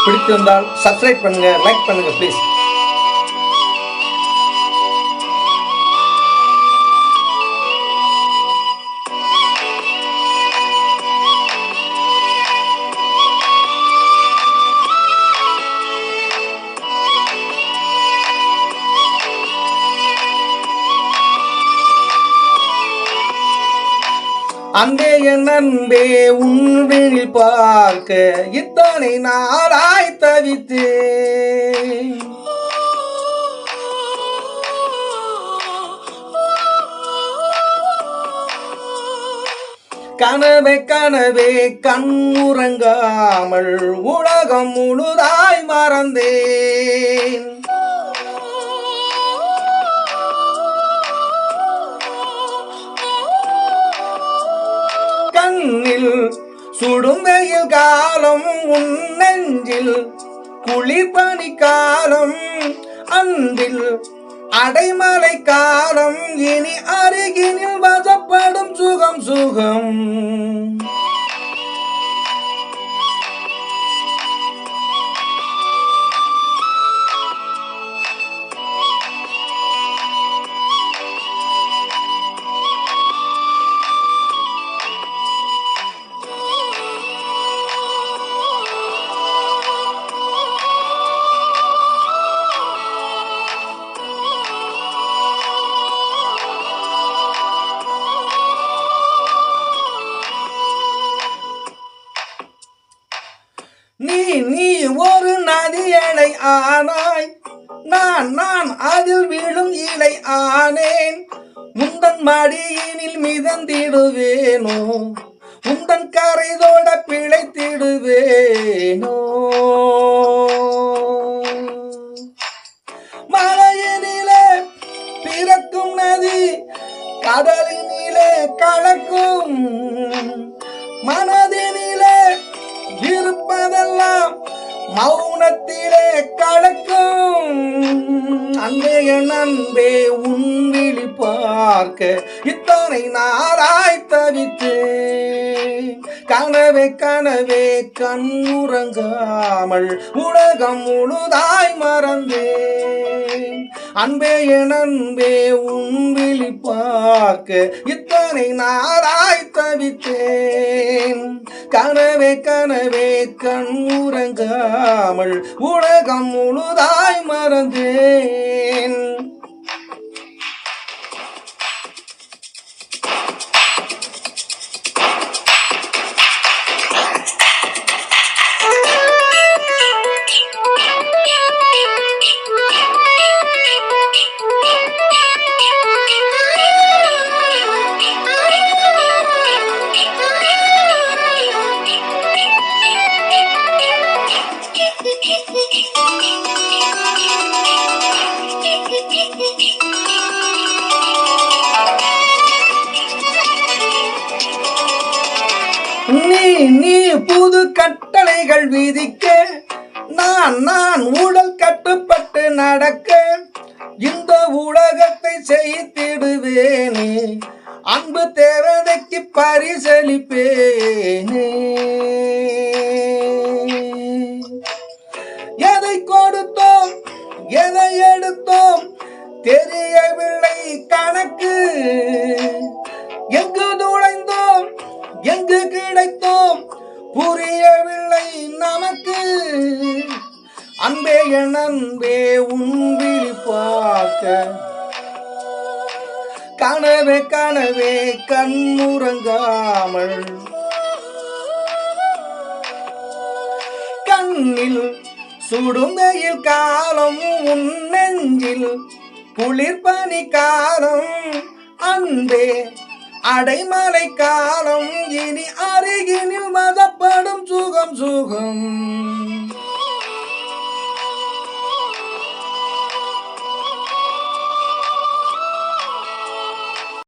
பிடித்திருந்தால் சப்ஸ்கிரைப் பண்ணுங்க, லைக் பண்ணுங்க ப்ளீஸ். அன்பே என் அன்பே உன்விழில் பார்க்க இத்தனை நாளாய் தவித்தேன். கனவே கனவே கண்ணுறங்காமல் உலகம் முழுதாய் மறந்தேன். கண்ணில் சுடும் வெயில் காலம், உன் நெஞ்சில் குளிர் பனி காலம், அன்பில் அடைமலை காலம், இனி அருகினில் வசப்படும் சுகம் சுகம். நீ ஒரு நதியடை ஆனாய், நான் அதில் விழும் இலை ஆனேன். முந்தன் மடியினில் மிதந்திடுவேனோ, முந்தன் கரைதோட பிழைத்திடுவேனோ. மலையினிலே பிறக்கும் நதி கடலினிலே கலக்கும், மனதினிலே இருப்பதெல்லாம் மௌனத்திலே கலக்கும். அன்பே என் அன்பே உன்விழி பார்க்க இத்தனை நாளாய் தவித்தேன். கனவே கனவே கண்ணுறங்காமல் உலகம் முழுதாய் மறந்தேன். அன்பே என் அன்பே உன்விழி பார்க்க இத்தனை நாளாய் தவித்தேன். கனவே கனவே கண்ணுறங்காமல் உலகம் முழுதாய் மறந்தேன். நீ புது கட்டளைகள் விதிக்க, நான் உடல் கட்டுப்பட்டு நடக்க, இந்த உலகத்தை செய்திடுவேனே, அன்பு தேவதைக்கு பரிசளிப்பேனே. எதை கொடுத்தோம் எதை எடுத்தோம் தெரியவில்லை கணக்கு, எங்கு நுழைந்தோம் எங்கு கிடைத்தோம் புரியவில்லை நமக்கு. அன்பே என் அன்பே உன்விழி பார்க்க கனவே கனவே கண்ணுறங்காமல், கண்ணில் சுடும் வெயில் காலம், உன் நெஞ்சில் குளிர் பனி காலம், அன்பே அடைமலை காலம், இனி அருகினில் மதப்படும் சுகம் சுகம்.